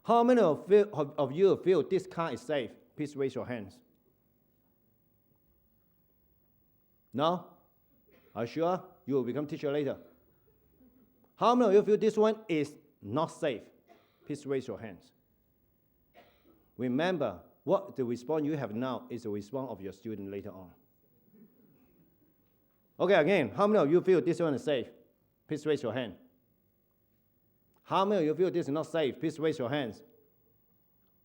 How many of you feel this car is safe? Please raise your hands. No? Are you sure? You will become teacher later. How many of you feel this one is not safe? Please raise your hands. Remember, what the response you have now is the response of your student later on. Okay, again, how many of you feel this one is safe? Please raise your hand. How many of you feel this is not safe? Please raise your hands.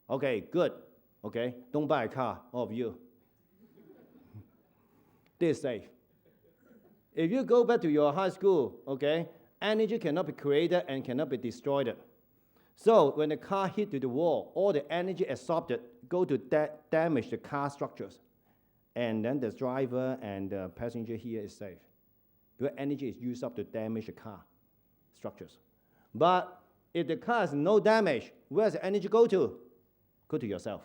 Okay, good. Okay, don't buy a car, all of you. This is safe. If you go back to your high school, okay, energy cannot be created and cannot be destroyed. So when the car hit to the wall, all the energy absorbed go to damage the car structures. And then the driver and the passenger here is safe. Because energy is used up to damage the car structures. But if the car has no damage, where does the energy go to? Go to yourself.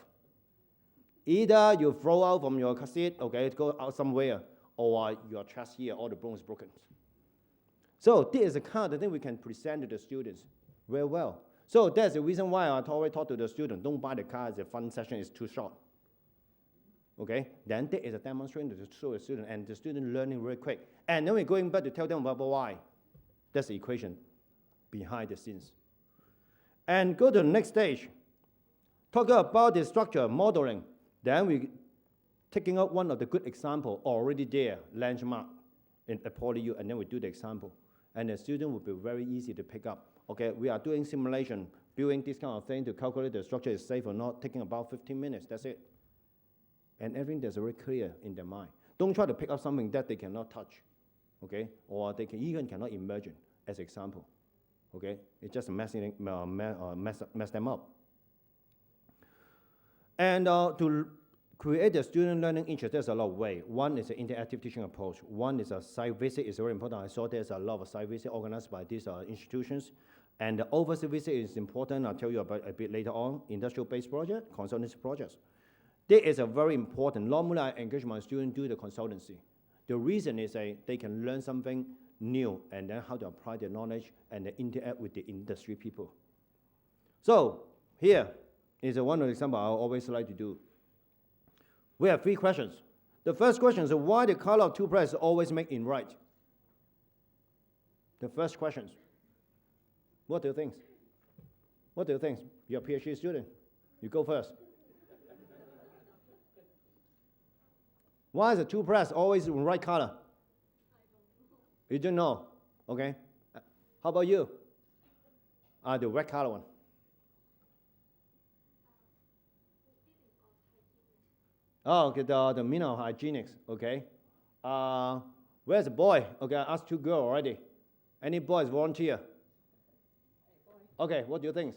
Either you throw out from your seat, okay, go out somewhere, or your chest here, all the bones broken. So this is a kind of thing we can present to the students very well. So that's the reason why I always talk to the student, don't buy the car as a fun session is too short. Okay, then there is a demonstration to show the student, and the student learning very quick. And then we're going back to tell them about why. That's the equation behind the scenes. And go to the next stage. Talking about the structure modeling, then we taking out one of the good example already there, landmark at PolyU, and then we do the example. And the student will be very easy to pick up. Okay, we are doing simulation, doing this kind of thing to calculate the structure is safe or not, taking about 15 minutes, that's it. And everything is very clear in their mind. Don't try to pick up something that they cannot touch, okay? Or they even cannot imagine as example, okay? It's just mess them up. And to create the student learning interest, there's a lot of ways. One is an interactive teaching approach. One is a site visit is very important. I saw there's a lot of site visit organized by these institutions. And the overseas visit is important. I'll tell you about a bit later on. Industrial-based project, consultancy projects. This is a very important. Normally, I engage my students do the consultancy. The reason is they can learn something new and then how to apply their knowledge and then interact with the industry people. So here is one of the examples I always like to do. We have 3 questions. The first question is why the color of toothbrush is always made in white? The first question. What do you think? What do you think? You're a PhD student. You go first. Why is the toothbrush always in white color? You don't know. Okay. How about you? The red color one. Oh, okay, the meaning of hygienics, okay. Where's the boy? Okay, I asked 2 girls already. Any boys volunteer? Okay, what do you think?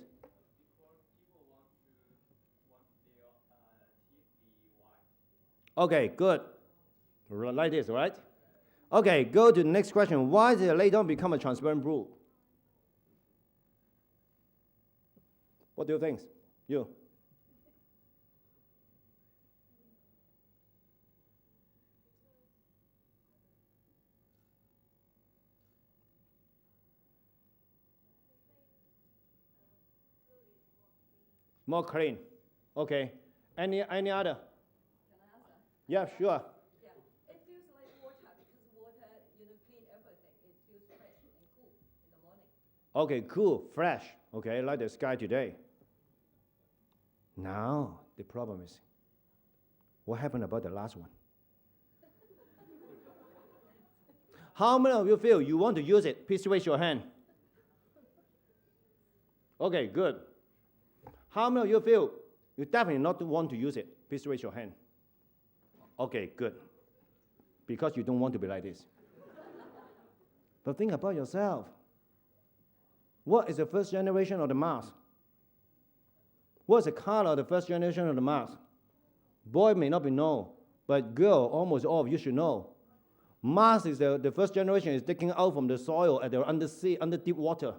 Okay, good. Like this, right? Okay, go to the next question. Why did it later on become a transparent blue? What do you think? You? More clean. Okay. Any other? Can I answer? Yeah, sure. Yeah. It feels like water because water, clean everything. It feels fresh and cool in the morning. Okay, cool, fresh. Okay, like the sky today. Now, the problem is, what happened about the last one? How many of you feel you want to use it? Please raise your hand. Okay, good. How many of you feel you definitely not want to use it? Please raise your hand. Okay, good. Because you don't want to be like this. But think about yourself. What is the first generation of the mask? What's the color of the first generation of the mask? Boy may not be know, but girl, almost all of you should know. Mask is the first generation is taken out from the soil at the undersea, under deep water.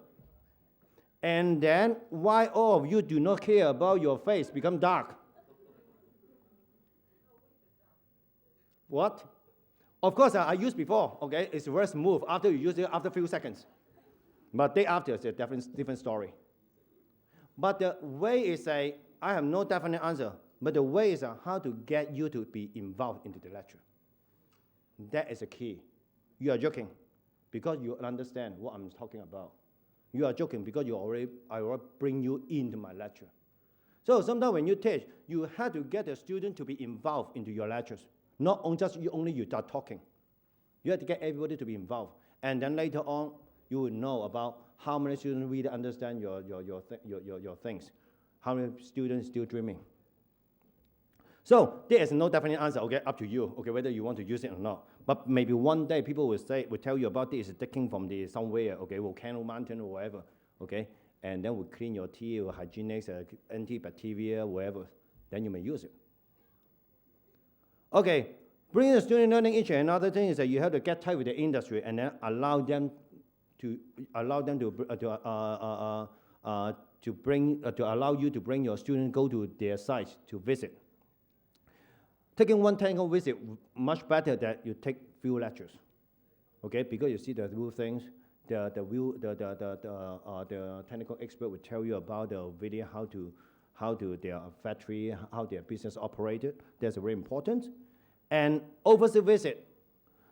And then, why all of you do not care about your face become dark? What? Of course, I used before, okay? It's very smooth after you use it after a few seconds. But day after, it's a different story. But the way is I have no definite answer, but the way is how to get you to be involved into the lecture. That is the key. You are joking because you understand what I'm talking about. You are joking because I already bring you into my lecture. So sometimes when you teach, you have to get the student to be involved into your lectures. Not just only you start talking. You have to get everybody to be involved. And then later on, you will know about how many students really understand your things. How many students still dreaming. So there is no definite answer, okay, up to you, okay, whether you want to use it or not. But maybe one day people will tell you about this taking from somewhere, okay, volcano mountain or whatever, okay, and then we clean your teeth or hygienics, antibacterial, whatever, then you may use it. Okay, bringing the student learning each and another thing is that you have to get tight with the industry and then allow them to allow you to bring your students go to their sites to visit. Taking one technical visit much better than you take few lectures, okay? Because you see the real things, the technical expert will tell you about the video, how to their factory, how their business operated. That's very important. And overseas visit.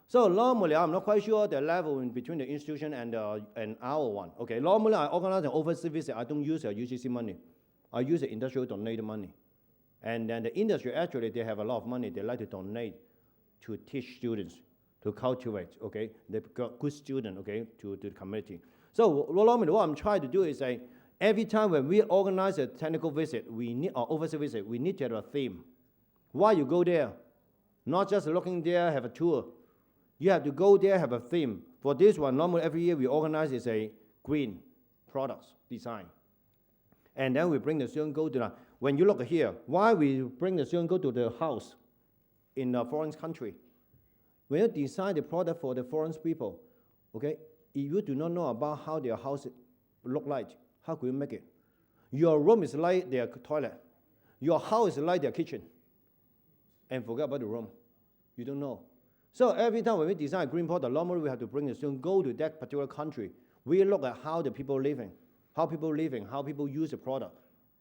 So normally, I'm not quite sure the level in between the institution and our one. Okay, normally I organize an overseas visit. I don't use UCC money. I use the industrial donated money. And then the industry, actually, they have a lot of money. They like to donate to teach students, to cultivate, okay? They've got good students, okay, to the community. So normally what I'm trying to do is every time when we organize a technical visit, or overseas visit, we need to have a theme. Why you go there? Not just looking there, have a tour. You have to go there, have a theme. For this one, normally every year we organize is a green products design. And then we bring the student go to the, when you look here, why we bring the student go to the house in a foreign country? When you design the product for the foreign people, okay, if you do not know about how their house look like, how could you make it? Your room is like their toilet. Your house is like their kitchen. And forget about the room. You don't know. So every time when we design a green product, normally we have to bring the student go to that particular country. We look at how the people living, how people use the product,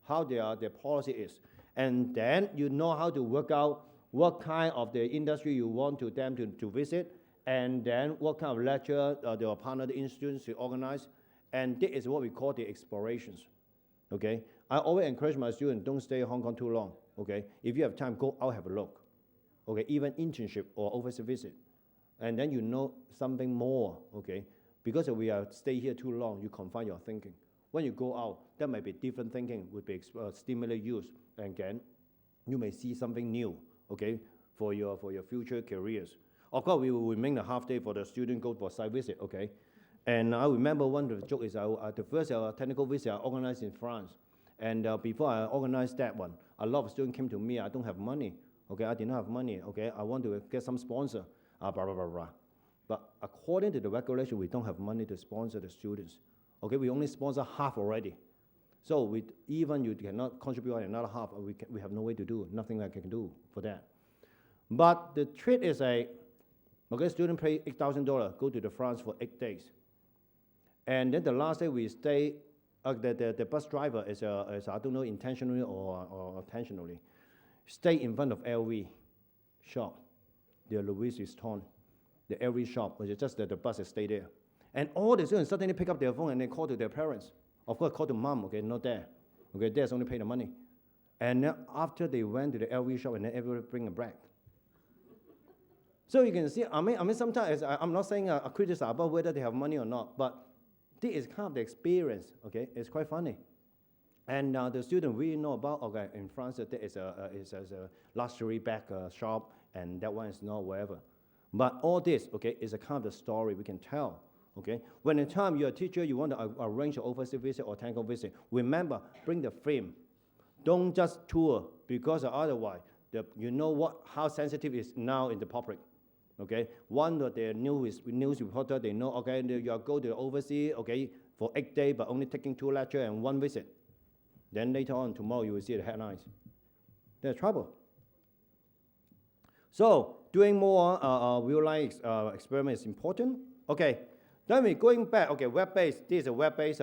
how their policy is. And then you know how to work out what kind of the industry you want them to visit, and then what kind of lecture the partner institutions to organize. And this is what we call the explorations, okay? I always encourage my students, don't stay in Hong Kong too long, okay? If you have time, go out, have a look, okay? Even internship or overseas visit. And then you know something more, okay? Because if we stay here too long, you confine your thinking. When you go out, that might be different thinking, would be stimulate use. And again, you may see something new, okay, for your future careers. Of course, we will remain a half day for the student go for site visit, okay? And I remember one of the jokes is the first technical visit I organized in France. And before I organized that one, a lot of students came to me, I don't have money, okay? I did not have money, okay? I want to get some sponsor, blah, blah, blah, blah. But according to the regulation, we don't have money to sponsor the students. Okay, we only sponsor half already. So even you cannot contribute on another half, we have no way to do, nothing I can do for that. But the trick is okay, student pay $8,000, go to France for 8 days. And then the last day we stay, the bus driver is I don't know, intentionally or intentionally, stay in front of LV shop, the Louis Vuitton, the LV shop, which is just that the bus is stay there. And all the students suddenly pick up their phone and they call to their parents. Of course, call to mom, okay, not dad. Okay, dad's only pay the money. And then after they went to the LV shop and then everybody bring a bag. So you can see, I mean, sometimes I'm not saying a criticism about whether they have money or not, but this is kind of the experience, okay? It's quite funny. And the student really know about, okay, in France there is a luxury bag shop, and that one is not wherever. But all this, okay, is a kind of the story we can tell. Okay, when the time you're a teacher, you want to arrange an overseas visit or technical visit, remember, bring the frame. Don't just tour, because otherwise, you know how sensitive it is now in the public. Okay, one of the news reporter, they know, okay, you go to overseas, okay, for 8 days, but only taking 2 lectures and 1 visit. Then later on, tomorrow, you will see the headlines. There's trouble. So, doing more real-life experiments is important. Okay. Then we're going back, okay, web-based. This is a web-based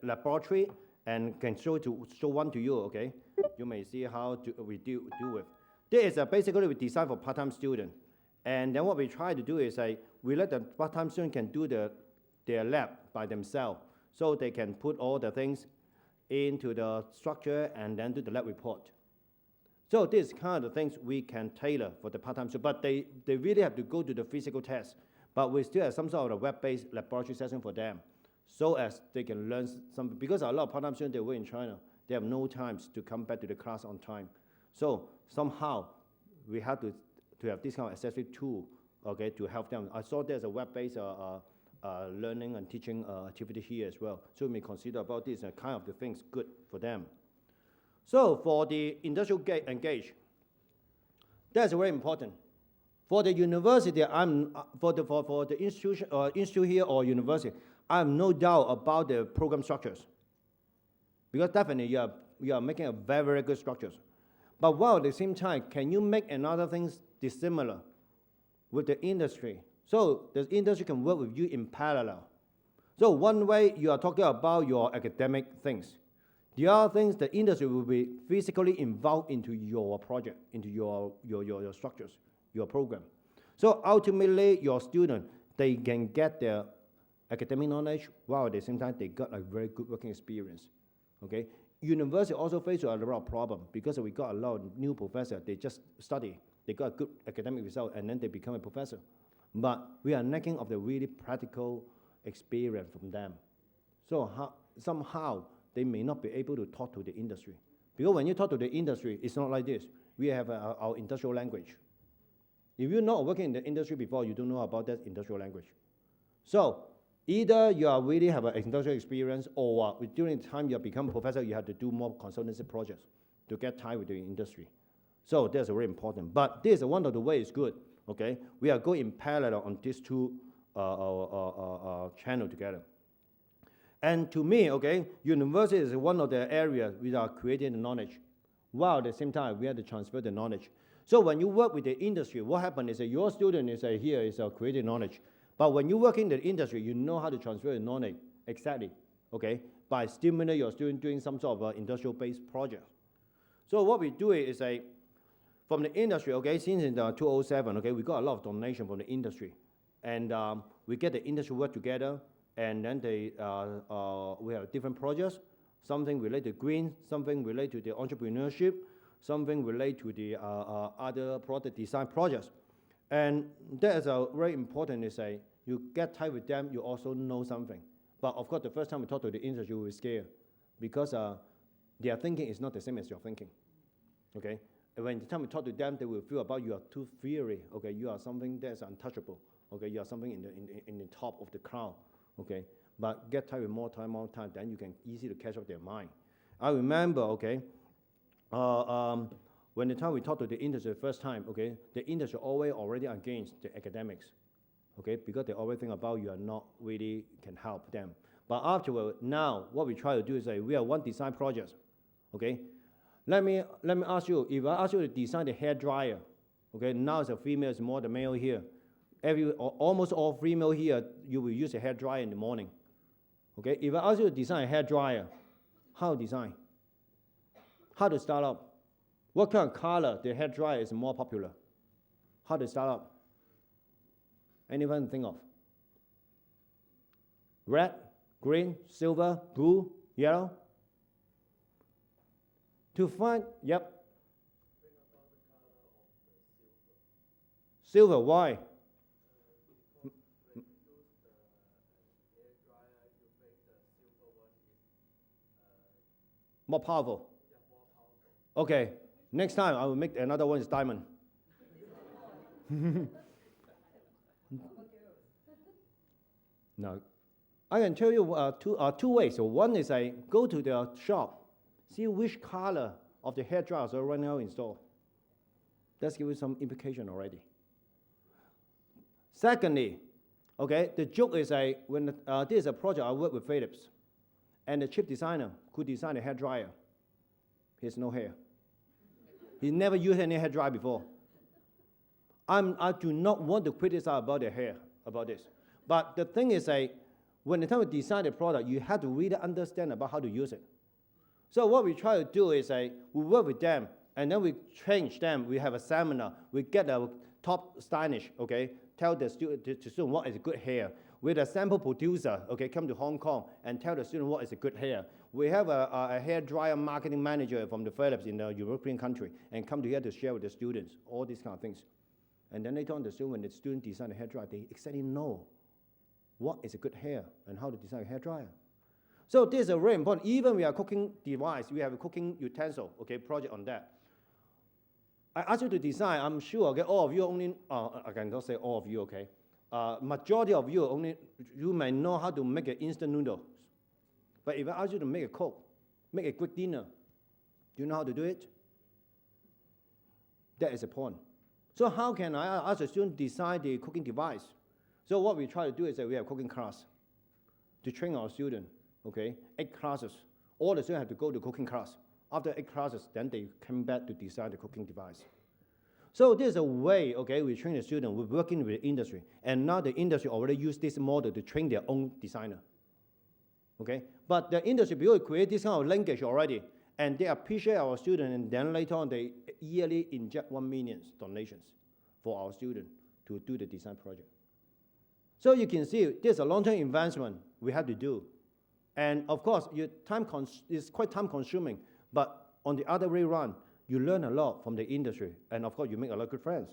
laboratory, and can show one to you, okay? You may see how we do with. This is basically we design for part-time student. And then what we try to do is we let the part-time student can do their lab by themselves. So they can put all the things into the structure and then do the lab report. So this kind of things we can tailor for the part-time student, but they really have to go to the physical test. But we still have some sort of a web-based laboratory session for them, so as they can learn something. Because a lot of part-time students, they work in China, they have no time to come back to the class on time. So somehow we have to have this kind of accessory tool, okay, to help them. I saw there's a web-based learning and teaching activity here as well. So we may consider about this kind of the things good for them. So for the industrial engage, that's very important. For the university, for the institution institute here or university, I have no doubt about the program structures, because definitely you are making a very, very good structures. But while at the same time, can you make another things dissimilar with the industry? So the industry can work with you in parallel. So one way you are talking about your academic things. The other things, the industry will be physically involved into your project, into your structures, your program. So ultimately, your student, they can get their academic knowledge, while at the same time, they got a very good working experience, okay? University also faces a lot of problem, because we got a lot of new professors, they just study, they got a good academic result, and then they become a professor. But we are lacking of the really practical experience from them. So somehow, they may not be able to talk to the industry. Because when you talk to the industry, it's not like this. We have our industrial language. If you're not working in the industry before, you don't know about that industrial language. So either you are really have an industrial experience, or during the time you become a professor, you have to do more consultancy projects to get tied with the industry. So that's very important. But this is one of the ways good, okay? We are going in parallel on these two channels together. And to me, okay, university is one of the areas we are creating the knowledge, while at the same time we have to transfer the knowledge. So when you work with the industry, what happens is that your student is here is creating knowledge. But when you work in the industry, you know how to transfer the knowledge exactly, okay, by stimulating your student doing some sort of industrial-based project. So what we do is from the industry, okay, since in 2007, okay, we got a lot of donation from the industry. And we get the industry work together, and then we have different projects, something related to green, something related to the entrepreneurship, something related to the other product design projects. And that is very important, is you get tight with them, you also know something. But of course, the first time we talk to the industry, we were scared, because their thinking is not the same as your thinking, okay? And when the time we talk to them, they will feel about you are too theory, okay? You are something that's untouchable, okay? You are something in the top of the crowd, okay? But get tight with more time, then you can easily catch up their mind. I remember, okay, when the time we talked to the industry the first time, okay, the industry already against the academics, okay, because they always think about you are not really can help them. But afterward, now what we try to do is we have one design project, okay. Let me ask you, if I ask you to design the hair dryer, okay, now it's a female, it's more the male here. Almost all female here, you will use a hair dryer in the morning, okay. If I ask you to design a hair dryer, how to design? How to start up? What kind of color the hair dryer is more popular? How to start up? Anyone think of? Red, green, silver, blue, yellow? To find, yep. Silver, why? More powerful. Okay, next time I will make another one is diamond. Now, I can tell you two ways. So one is go to the shop, see which color of the hair dryers are right now in store. That's give you some implication already. Secondly, okay, the joke is when this is a project I work with Philips, and the chip designer could design a hair dryer. He has no hair. He never used any hair dryer before. I do not want to criticize about the hair, about this. But the thing is, when the time we design the product, you have to really understand about how to use it. So what we try to do is we work with them, and then we train them. We have a seminar. We get a top stylish, okay, tell the student what is good hair. With a sample producer, okay, come to Hong Kong and tell the student what is a good hair. We have a hair dryer marketing manager from the Philippines in the European country and come here to share with the students, all these kind of things. And then later on, when the student design a hair dryer, they exactly know what is a good hair and how to design a hair dryer. So this is very important. Even we are cooking device, we have a cooking utensil, okay, project on that. I ask you to design, I'm sure, okay, all of you only, I cannot say all of you, okay. Majority of you you may know how to make an instant noodles. But if I ask you to make a Coke, make a quick dinner, do you know how to do it? That is the point. So how can I ask a student to design the cooking device? So what we try to do is that we have cooking class to train our student, okay, 8 classes. All the students have to go to cooking class. After 8 classes, then they come back to design the cooking device. So this is a way, okay, we train the student, we're working with the industry. And now the industry already use this model to train their own designer, okay? But the industry, because create this kind of linkage already, and they appreciate our student, and then later on, they yearly inject 1 million donations for our student to do the design project. So you can see, there's a long-term investment we have to do. And of course, it's quite time-consuming, but on the other way around, you learn a lot from the industry, and of course, you make a lot of good friends.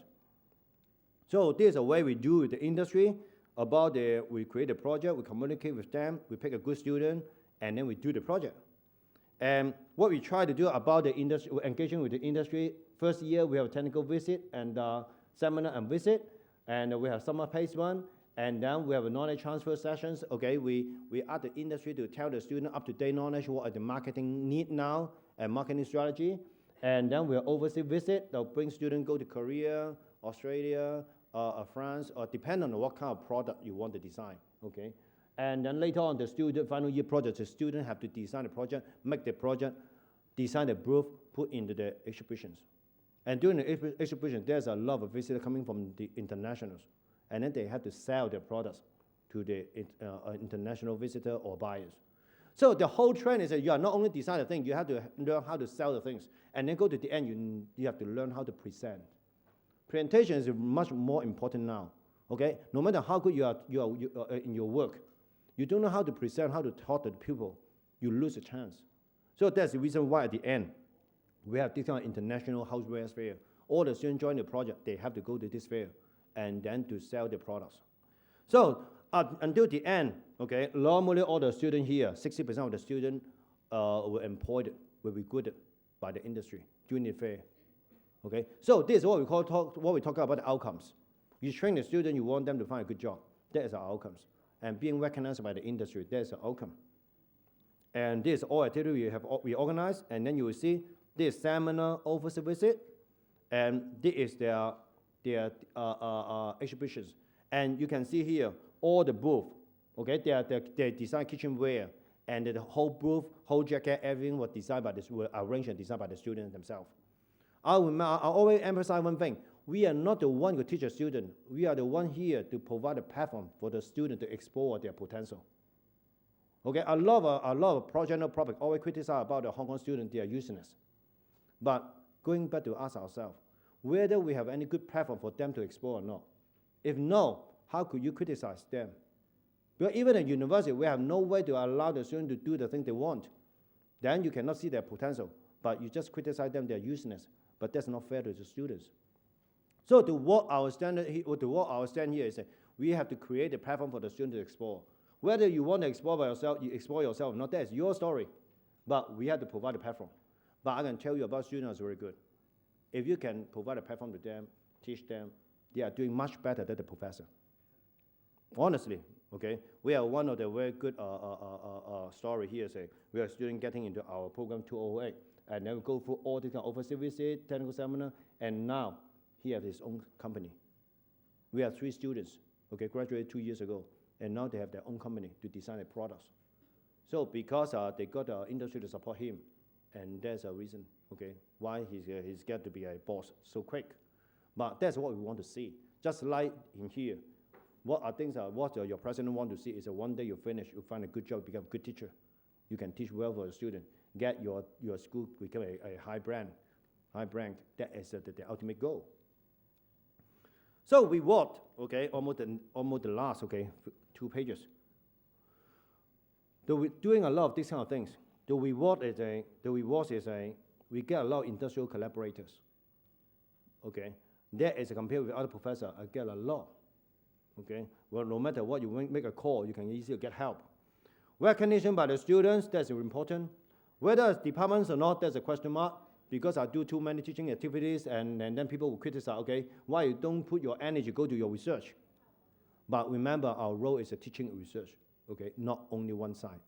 So this is a way we do with the industry, we create a project, we communicate with them, we pick a good student, and then we do the project. And what we try to do about the industry, engaging with the industry, first year we have a technical visit and seminar and visit, and we have summer placement, and then we have a knowledge transfer sessions. Okay, we ask the industry to tell the student up-to-date knowledge, what are the marketing need now, and marketing strategy. And then we have overseas visit, they'll bring students go to Korea, Australia, France, or depending on what kind of product you want to design, okay? And then later on, the student, final year project, the student have to design the project, make the project, design the booth, put into the exhibitions. And during the exhibition, there's a lot of visitors coming from the internationals. And then they have to sell their products to the international visitor or buyers. So the whole trend is that you are not only design the thing, you have to learn how to sell the things. And then go to the end, you have to learn how to present. Presentation is much more important now, okay? No matter how good you are in your work, you don't know how to present, how to talk to the people, you lose a chance. So that's the reason why at the end, we have this kind of international houseware fair. All the students join the project, they have to go to this fair and then to sell their products. So until the end, okay, normally all the students here, 60% of the students were employed, were recruited by the industry during the fair. Okay, so this is what we talk about the outcomes. You train the student, you want them to find a good job. That is our outcomes. And being recognized by the industry, that is the outcome. And this is all activity we organize, and then you will see this seminar, overseas visit, and this is their exhibitions. And you can see here all the booth. Okay, they design kitchenware, and the whole booth, whole jacket, everything was designed by were arranged and designed by the students themselves. I always emphasize one thing. We are not the one who teach a student. We are the one here to provide a platform for the student to explore their potential. Okay, a lot of general public always criticize about the Hong Kong students, their uselessness. But going back to ask ourselves, whether we have any good platform for them to explore or not. If no, how could you criticize them? Because even at university, we have no way to allow the student to do the thing they want. Then you cannot see their potential, but you just criticize them, their uselessness. But that's not fair to the students. So to what our stand here is that we have to create a platform for the student to explore. Whether you want to explore by yourself, you explore yourself or not, that's your story. But we have to provide a platform. But I can tell you about students are very good. If you can provide a platform to them, teach them, they are doing much better than the professor. Honestly, okay? We are one of the very good story here. Say we are student getting into our program 208, and then we go through all these kind of overseas visit, technical seminar, and now he has his own company. We have 3 students, okay, graduated 2 years ago, and now they have their own company to design their products. So because they got the industry to support him, and there's a reason, okay, why he's got to be a boss so quick. But that's what we want to see. Just like in here, What are things what your president want to see is that one day you finish, you find a good job, become a good teacher. You can teach well for the student. Get your school become a high brand. That is the ultimate goal. So reward, okay, almost the last, okay, 2 pages. Doing a lot of these kind of things. The reward is we get a lot of industrial collaborators. Okay, that is compared with other professors, I get a lot. Okay, well, no matter what, you make a call, you can easily get help. Recognition by the students, that's important. Whether it's departments or not, that's a question mark, because I do too many teaching activities, and then people will criticize, okay, why you don't put your energy, go to your research. But remember, our role is a teaching research, okay, not only one side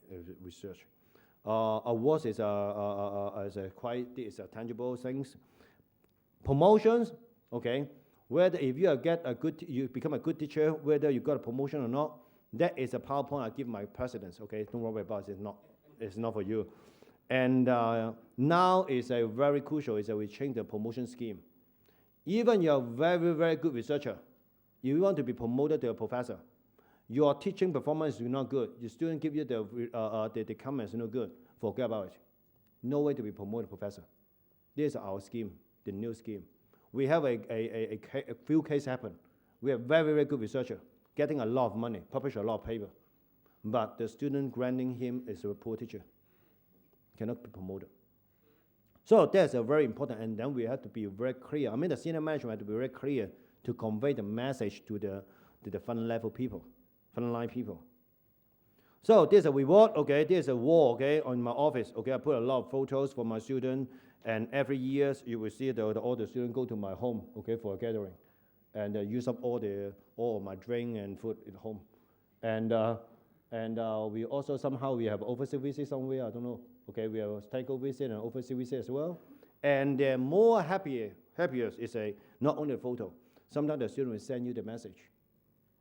research. Awards is tangible things. Promotions, okay, whether if you become a good teacher, whether you got a promotion or not, that is a PowerPoint I give my presidents, okay, don't worry about it, it's not for you. And now is a very crucial, is that we change the promotion scheme. Even you're a very, very good researcher, if you want to be promoted to a professor, your teaching performance is not good, your student give you the comments no good, forget about it. No way to be promoted professor. This is our scheme, the new scheme. We have a few cases happen. We have very, very good researcher, getting a lot of money, publish a lot of paper, but the student granting him is a poor teacher, cannot be promoted. So that's a very important, and then we have to be very clear. I mean, the senior management have to be very clear to convey the message to the frontline people. So there's a reward, okay, there's a wall, okay, on my office, okay, I put a lot of photos for my students, and every year you will see all the students go to my home, okay, for a gathering, and use up all of my drink and food at home. And we also somehow we have overseas visit somewhere, I don't know, okay, we have a technical visit and overseas visit as well. And they're more happier is not only a photo, sometimes the student will send you the message.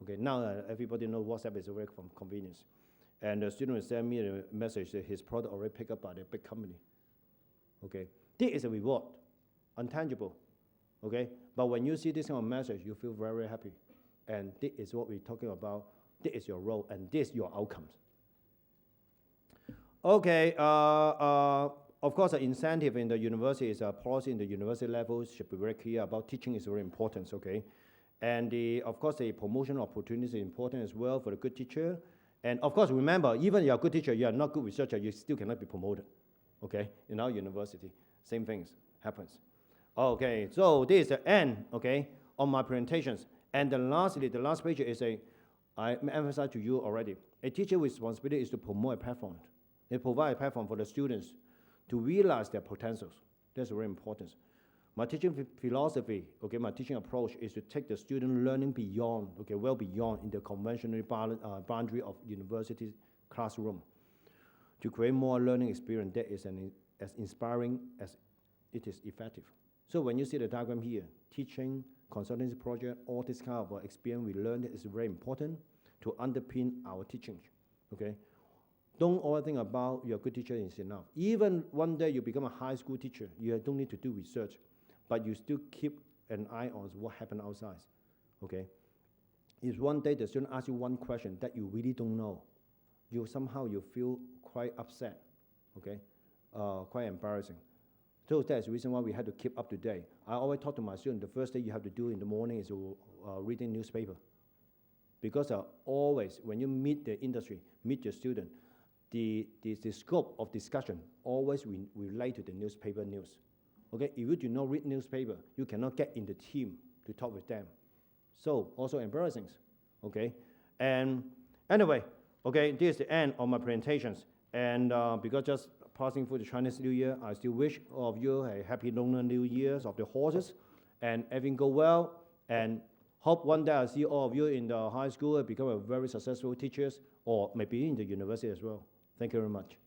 Okay, now everybody knows WhatsApp is a very convenience. And the student will send me a message that his product already picked up by the big company. Okay, this is a reward, intangible. Okay, but when you see this kind of message, you feel very, very happy. And this is what we're talking about. This is your role, and this is your outcomes. Okay, of course, the incentive in the university is a policy in the university levels should be very clear about teaching is very important, okay? And of course, the promotion opportunities is important as well for the good teacher. And of course, remember, even if you're a good teacher, you are not good researcher, you still cannot be promoted, okay? In our university, same things happens. Okay, so this is the end, okay, of my presentations. And then lastly, the last page is I emphasized to you already, a teacher's responsibility is to promote a platform. They provide a platform for the students to realize their potentials. That's very important. My teaching philosophy, okay, my teaching approach is to take the student learning beyond, okay, well beyond in the conventional boundary of university classroom to create more learning experience that is as inspiring as it is effective. So when you see the diagram here, teaching, consultancy project, all this kind of experience we learned is very important to underpin our teaching, okay? Don't always think about your good teacher is enough. Even one day you become a high school teacher, you don't need to do research, but you still keep an eye on what happened outside, okay? If one day the student asks you one question that you really don't know, you feel quite upset, okay? Quite embarrassing. So that's the reason why we had to keep up to date. I always talk to my students, the first thing you have to do in the morning is reading newspaper. Because always, when you meet the industry, meet your student, the scope of discussion always relate to the newspaper news. Okay, if you do not read newspaper, you cannot get in the team to talk with them. So also embarrassing, okay? And anyway, okay, this is the end of my presentations. And because just passing through the Chinese New Year, I still wish all of you a happy Lunar New Year's of the horses, and everything go well, and hope one day I see all of you in the high school and become a very successful teachers, or maybe in the university as well. Thank you very much.